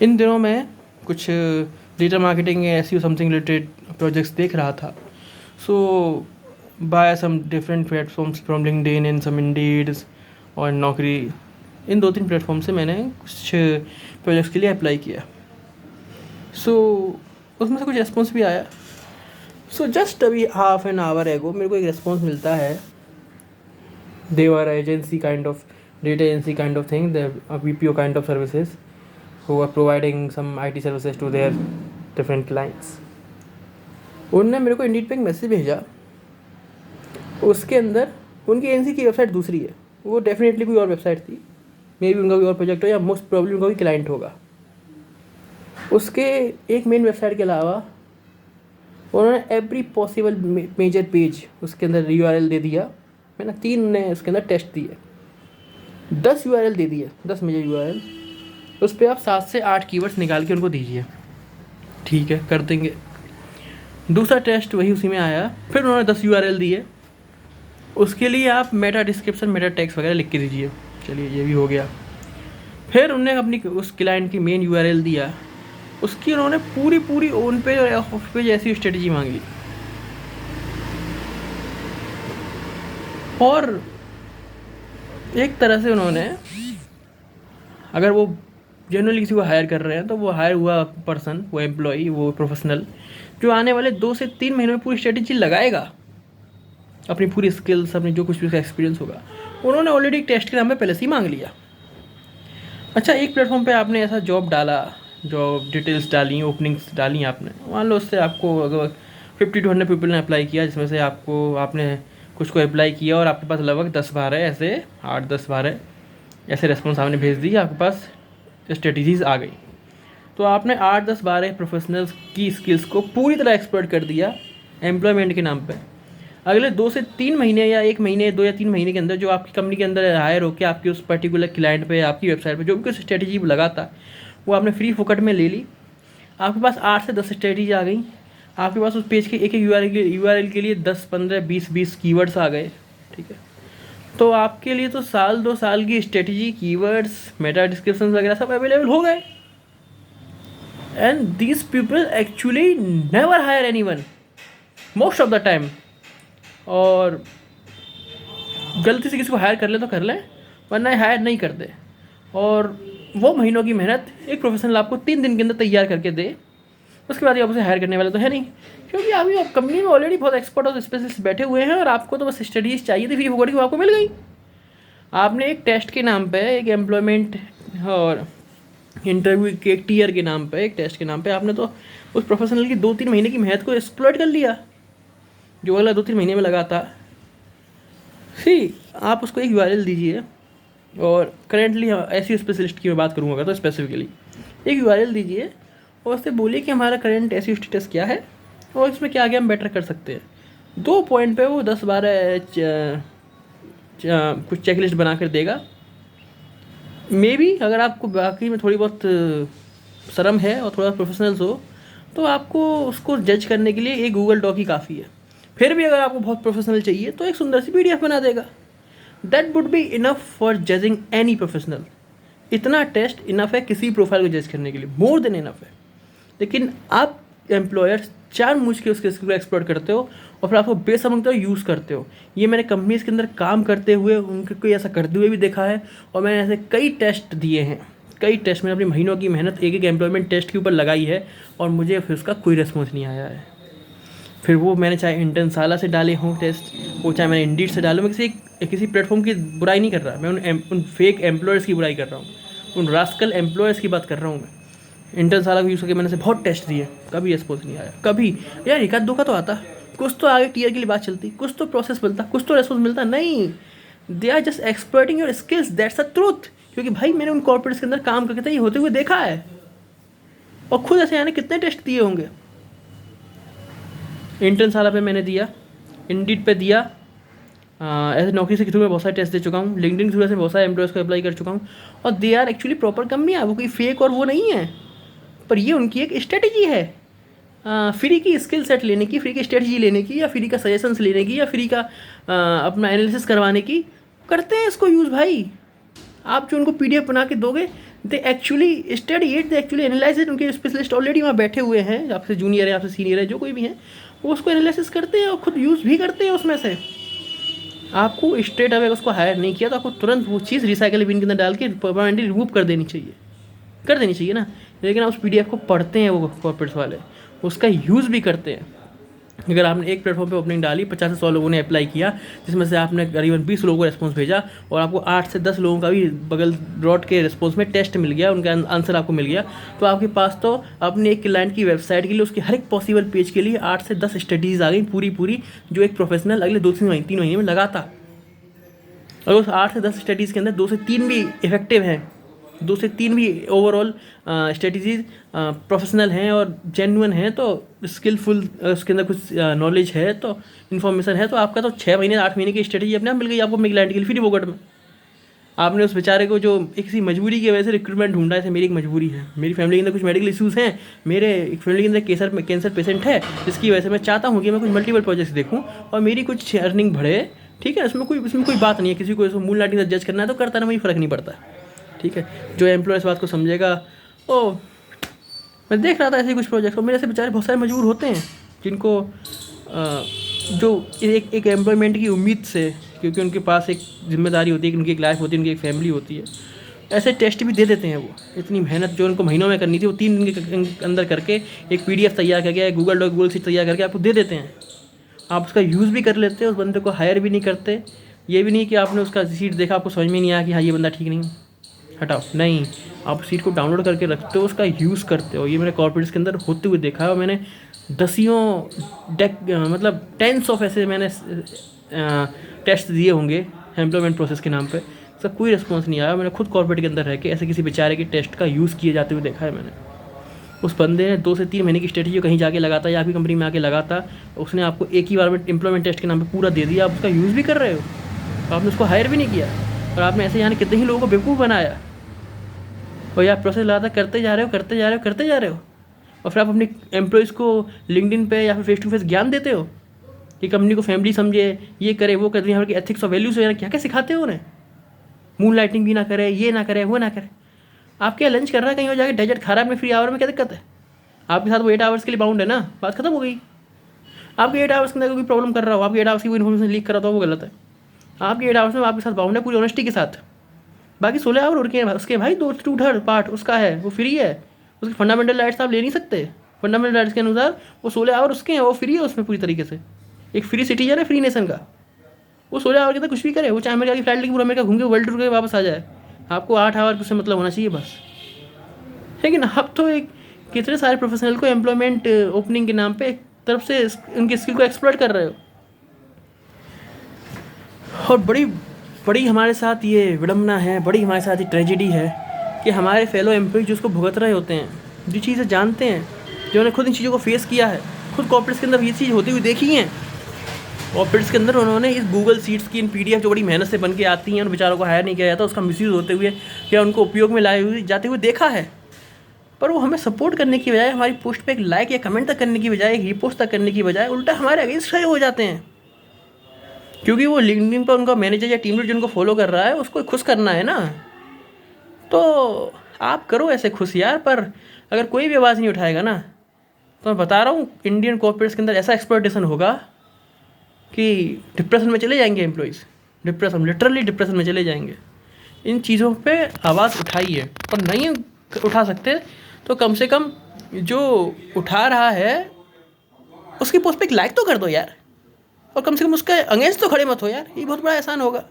इन दिनों मैं कुछ डिजिटल मार्केटिंग या एसईओ समथिंग रिलेटेड प्रोजेक्ट्स देख रहा था। So by some different platforms from LinkedIn and some Indeeds और नौकरी, इन 2-3 प्लेटफॉर्म से मैंने कुछ प्रोजेक्ट्स के लिए अप्लाई किया। सो उसमें से कुछ रिस्पॉन्स भी आया। सो जस्ट अभी हाफ एन आवर एगो मेरे को एक रिस्पॉन्स मिलता है। They were agency kind of data agency kind of thing, they BPO kind of services who are providing some IT services to their different clients। उनने मेरे को Indeed पे एक मैसेज भेजा। उसके अंदर उनकी एजेंसी की वेबसाइट दूसरी है, वो डेफिनेटली कोई और वेबसाइट थी, मे बी उनका कोई और प्रोजेक्ट हो या मोस्ट प्रॉब्लम उनका कोई क्लाइंट होगा। उसके एक मेन वेबसाइट के अलावा उन्होंने एवरी पॉसिबल मेजर पेज उसके अंदर URL दे दिया। मैंने 3 ने उसके अंदर टेस्ट दिए, 10 URL दे दिए, 10 मेजर URL। उस पर आप 7 से 8 कीवर्ड्स निकाल के उनको दीजिए, ठीक है, कर देंगे। दूसरा टेस्ट वही उसी में आया, फिर उन्होंने 10 URL दिए। उसके लिए आप मेटा डिस्क्रिप्शन, मेटा टेक्स्ट वगैरह लिख के दीजिए। चलिए, ये भी हो गया। फिर उन्होंने अपनी उस क्लाइंट की मेन URL दिया, उसकी उन्होंने पूरी ऑन पेज और ऑफ पेज ऐसी स्ट्रेटजी मांग ली। और एक तरह से उन्होंने, अगर वो जनरली किसी को हायर कर रहे हैं तो वो हायर हुआ पर्सन, वो एम्प्लॉई, वो प्रोफेशनल जो आने वाले 2 से 3 महीनों में पूरी स्ट्रेटजी लगाएगा, अपनी पूरी स्किल्स, अपनी जो कुछ भी उसका एक्सपीरियंस होगा, उन्होंने ऑलरेडी टेस्ट के नाम पे पहले से ही मांग लिया। अच्छा, एक प्लेटफॉर्म पे आपने ऐसा जॉब डाला, जॉब डिटेल्स डाली, ओपनिंग्स डाली आपने, मान लो उससे आपको अगर 50 to 100 पीपल ने अप्लाई किया, जिसमें से आपने कुछ को अप्लाई किया और आपके पास लगभग 10-12 ऐसे 8-10-12 ऐसे रेस्पॉन्स आपने भेज दी, आपके पास स्ट्रेटजीज़ आ गई। तो आपने 8-10-12 प्रोफेशनल्स की स्किल्स को पूरी तरह एक्सप्लोर कर दिया एम्प्लॉयमेंट के नाम पे। अगले 2 से 3 महीने या 1 महीने, 2 या 3 महीने के अंदर जो आपकी कंपनी के अंदर हायर होकर आपकी उस पर्टिकुलर क्लाइंट पे, आपकी वेबसाइट पे जो भी कुछ स्ट्रेटजी लगाता, वो आपने फ्री फोकट में ले ली। आपके पास 8 से 10 स्ट्रेटजी आ गई। आपके पास उस पेज के एक URL के लिए 10, 15, 20 कीवर्ड्स आ गए, ठीक है। तो आपके लिए तो 1-2 साल की स्ट्रेटजी, कीवर्ड्स, मेटा डिस्क्रिप्शन वगैरह सब अवेलेबल हो गए। And these people actually never hire anyone most of the time. और गलती से किसी को हायर कर ले तो कर ले, वरना हायर नहीं करते। और वो महीनों की मेहनत एक प्रोफेशनल आपको 3 दिन के अंदर तैयार करके दे, उसके बाद ये आप उसे हायर करने वाले तो है नहीं, क्योंकि अभी आप कंपनी में ऑलरेडी बहुत एक्सपर्ट और स्पेशलिस्ट बैठे हुए हैं और आपको तो बस स्टडीज़ चाहिए थी फ्री फोकट की, वो आपको मिल गई। आपने एक टेस्ट के नाम पे, एक एम्प्लॉयमेंट और इंटरव्यू के एक टीयर के नाम पे, एक टेस्ट के नाम पे आपने तो उस प्रोफेशनल की 2-3 महीने की मेहनत को एक्सप्लॉइट कर लिया, जो अगला 2-3 महीने में लगा था। आप उसको एक URL दीजिए, और करेंटली ऐसी स्पेशलिस्ट की मैं बात करूँगा तो स्पेसिफिकली एक URL दीजिए और उससे बोलिए कि हमारा करंट ऐसी स्टेटस क्या है और इसमें क्या आगे हम बेटर कर सकते हैं। 2 पॉइंट पे वो 10-12 कुछ चेकलिस्ट बना कर देगा। मे बी अगर आपको बाकी में थोड़ी बहुत शर्म है और थोड़ा प्रोफेशनल्स हो, तो आपको उसको जज करने के लिए एक गूगल डॉक ही काफ़ी है। फिर भी अगर आपको बहुत प्रोफेशनल चाहिए तो एक सुंदर सी PDF बना देगा। That would be enough for judging any professional. इतना टेस्ट इनफ है किसी प्रोफाइल को जज करने के लिए, मोर देन इनफ है। लेकिन आप एम्प्लॉयर्स जानबूझ के उसके स्किल को एक्सप्लोर करते हो और फिर आपको बेसमझते हो, यूज़ करते हो। ये मैंने कंपनीज़ के अंदर काम करते हुए उनके कोई ऐसा करते हुए भी देखा है, और मैंने ऐसे कई टेस्ट दिए हैं, कई टेस्ट मैंने अपनी महीनों की मेहनत एक एम्प्लॉयमेंट टेस्ट के ऊपर लगाई है और मुझे फिर उसका कोई रिस्पॉन्स नहीं आया है। फिर वो मैंने चाहे इंटर्नशाला से डाले हों टेस्ट, वो चाहे मैंने इंडीड से डाले, मैं किसी प्लेटफॉर्म की बुराई नहीं कर रहा, मैं उन फेक एम्प्लॉयर्स की बुराई कर रहा हूँ, उन रास्कल एम्प्लॉयर्स की बात कर रहा हूँ। मैं इंटर्नशाला को यूज़ करके मैंने से बहुत टेस्ट दिए, कभी रिस्पॉन्स नहीं आया। कभी यार 1-2 का तो आता, कुछ तो आगे टीयर के लिए बात चलती, कुछ तो प्रोसेस मिलता, कुछ तो रिस्पॉन्स मिलता। नहीं, they are just exploiting your skills, that's the truth. क्योंकि भाई मैंने उन कॉर्पोरेट्स के अंदर काम करके ये होते हुए देखा है, और खुद ऐसे मैंने कितने टेस्ट दिए होंगे। इंटर्नशाला पे मैंने दिया, इंडीड पे दिया, ऐसे नौकरी से थ्रू में बहुत सारे टेस्ट दे चुका हूँ, लिंक्डइन थ्रू से बहुत सारे एम्प्लॉयर्स को अप्लाई कर चुका हूँ, और they are actually proper company है, वो कोई फेक और वो नहीं है। पर ये उनकी एक स्ट्रेटजी है, फ्री की स्किल सेट लेने की, फ्री की स्ट्रेटजी लेने की, या फ्री का सजेशंस लेने की, या फ्री का अपना एनालिसिस करवाने की। करते हैं इसको यूज़ भाई। आप जो उनको PDF बना के दोगे, they actually study it, they actually analyse it. उनके स्पेशलिस्ट ऑलरेडी वहाँ बैठे हुए हैं, आपसे जूनियर है, आपसे सीनियर है, जो कोई भी है, वो उसको एनालिसिस करते हैं और खुद यूज़ भी करते हैं उसमें से। आपको स्ट्रेट अवे उसको हायर नहीं किया तो आपको तुरंत वो चीज़ रिसाइकल बिन के अंदर डाल के परमानेंटली रिमूव कर देनी चाहिए ना। लेकिन आप उस PDF को पढ़ते हैं वो कॉर्पोरेट्स वाले, उसका यूज़ भी करते हैं। अगर आपने एक प्लेटफॉर्म पे ओपनिंग डाली, 50 से 100 लोगों ने अप्लाई किया, जिसमें से आपने करीबन 20 लोगों को रिस्पॉन्स भेजा और आपको 8 से 10 लोगों का भी बगल डॉट के रिस्पॉन्स में टेस्ट मिल गया, उनका आंसर आपको मिल गया, तो आपके पास तो अपने एक क्लाइंट की वेबसाइट के लिए उसके हर एक पॉसिबल पेज के लिए 8 से 10 स्टडीज़ आ गई पूरी, जो एक प्रोफेशनल अगले 2-3 महीने में लगाता। अगर उस 8 से 10 स्टडीज़ के अंदर 2 से 3 भी इफेक्टिव हैं, 2 से 3 भी ओवरऑल स्ट्रेटजीज प्रोफेशनल हैं और जेन्युइन हैं, तो स्किलफुल उसके अंदर कुछ नॉलेज है, तो इन्फॉर्मेशन है, तो आपका तो 6 महीने 8 महीने की स्ट्रेटजी अपने आप मिल गई आपको अपने क्लाइंट के लिए फ्री फोकट में। आपने उस बेचारे को जो एक किसी मजबूरी की वजह से रिक्रूटमेंट ढूंढा है, मेरी एक मजबूरी है, मेरी फैमिली के अंदर कुछ मेडिकल इश्यूज़ हैं, मेरे एक फैमिली के अंदर कैंसर पेशेंट है, जिसकी वजह से मैं चाहता हूँ कि मैं कुछ मल्टीपल प्रोजेक्ट्स देखूँ और मेरी कुछ अर्निंग बढ़े। ठीक है, इसमें कोई बात नहीं है, किसी को मूल लाइटिंग से जज करना है तो करता ना, मुझे फ़र्क नहीं पड़ता। ठीक है, जो एम्प्लॉय इस बात को समझेगा। ओ मैं देख रहा था ऐसे कुछ प्रोजेक्ट, और मेरे से बेचारे बहुत सारे मजबूर होते हैं जिनको जो एक एम्प्लॉयमेंट की उम्मीद से, क्योंकि उनके पास एक जिम्मेदारी होती है कि उनकी एक लाइफ होती है, उनकी एक फैमिली होती है, ऐसे टेस्ट भी दे देते हैं। वो इतनी मेहनत जो उनको महीनों में करनी थी, वो 3 दिन के अंदर करके एक PDF तैयार करके, गूगल शीट तैयार करके आपको दे देते हैं। आप उसका यूज़ भी कर लेते हैं, उस बंदे को हायर भी नहीं करते। ये भी नहीं कि आपने उसका सीट देखा, आपको समझ में नहीं आया कि हाँ ये बंदा ठीक नहीं, हटाओ, नहीं, आप सीट को डाउनलोड करके रखते हो, उसका यूज़ करते हो। ये मैंने कॉर्पोरेट्स के अंदर होते हुए देखा है, और मैंने मतलब टेंस ऑफ ऐसे मैंने टेस्ट दिए होंगे एम्प्लॉयमेंट प्रोसेस के नाम पे, सब कोई रिस्पॉन्स नहीं आया। मैंने खुद कॉर्पोरेट के अंदर रह के ऐसे किसी बेचारे के टेस्ट का यूज़ किए जाते हुए देखा है मैंने। उस बंदे ने 2 से 3 महीने की स्ट्रेटजी कहीं जाके लगाता या आपकी कंपनी में आके लगाता, उसने आपको एक ही बार में एम्प्लॉयमेंट टेस्ट के नाम पे पूरा दे दिया, आप उसका यूज़ भी कर रहे हो, आपने उसको हायर भी नहीं किया, और आपने ऐसे यानी कितने ही लोगों को बेवकूफ़ बनाया। और आप प्रोसेस लगातार करते जा रहे हो, और फिर आप अपने एम्प्लॉयज़ को लिंक्डइन पे या फिर फेस टू फेस ज्ञान देते हो कि कंपनी को फैमिली समझे, ये करे, वो करे, यहाँ के एथिक्स और वैल्यूज़ वगैरह क्या क्या सिखाते हो उन्हें, मून लाइटिंग भी ना करे, ये ना करे, वो ना करे। आप क्या लंच कर रहा है कहीं और जाके डेजर्ट खा रहा है अपने फ्री आवर में, क्या दिक्कत है? आपके साथ वो 8 आवर्स के लिए बाउंड है ना, बात खत्म हो गई। आपके 8 आवर्स के अंदर कोई प्रॉब्लम कर रहा हो, आपके 8 आवर्स की कोई इन्फॉर्मेशन लीक कर रहा हो, वो गलत है। आपके 8 आवर्स में आपके साथ बाउंड है पूरी ऑनेस्टी के साथ। बाकी 16 आवर उनके उसके भाई 2/3 पार्ट उसका है, वो फ्री है, उसके फंडामेंटल राइट्स आप ले नहीं सकते। फंडामेंटल राइट्स के अनुसार वो 16 आवर उसके हैं, वो फ्री है उसमें पूरी तरीके से। एक फ्री सिटीजन है फ्री नेशन का, वो 16 आवर के अंदर कुछ भी करे, वो चाहे अमेरिका की फ्लाइट लेके पूरा अमेरिका घूम के वर्ल्ड टूर के वापस आ जाए, आपको 8 आवर उससे मतलब होना चाहिए बस। लेकिन अब तो एक कितने सारे प्रोफेशनल को एम्प्लॉयमेंट ओपनिंग के नाम पे एक तरफ से उनकी स्किल को एक्सप्लॉइट कर रहे हो। और बड़ी हमारे साथ ये विडम्बना है, बड़ी हमारे साथ ये ट्रेजेडी है कि हमारे फेलो एम्प्लॉय जो उसको भुगत रहे होते हैं, जो चीज़ें जानते हैं, जिन्होंने खुद इन चीज़ों को फेस किया है, खुद कॉर्पोरेट्स के अंदर ये चीज़ होती हुई देखी हैं। कॉर्पोरेट्स के अंदर उन्होंने इस गूगल शीट्स की इन PDF जो बड़ी मेहनत से बन के आती हैं, उन बेचारों को हायर नहीं किया जाता, उसका मिसयूज़ होते हुए या उनको उपयोग में लाए जाते हुए देखा है। पर वो हमें सपोर्ट करने की बजाय, हमारी पोस्ट पे एक लाइक या कमेंट तक करने की बजाय, एक रीपोस्ट तक करने की बजाय उल्टा हमारे अगेंस्ट खड़े हो जाते हैं, क्योंकि वो लिंक्डइन पर उनका मैनेजर या टीम लीड जिनको फॉलो कर रहा है उसको खुश करना है ना। तो आप करो ऐसे खुश यार, पर अगर कोई भी आवाज़ नहीं उठाएगा ना, तो मैं बता रहा हूँ इंडियन कॉर्पोरेट्स के अंदर ऐसा एक्सप्लॉयटेशन होगा कि डिप्रेशन में चले जाएंगे एम्प्लॉयज़, लिटरली डिप्रेशन में चले जाएंगे। इन चीज़ों पे आवाज़ उठाइए, और नहीं उठा सकते तो कम से कम जो उठा रहा है उसकी पोस्ट पे एक लाइक तो कर दो यार, और कम से कम उसके अगेंस्ट तो खड़े मत हो यार, ये बहुत बड़ा एहसान होगा।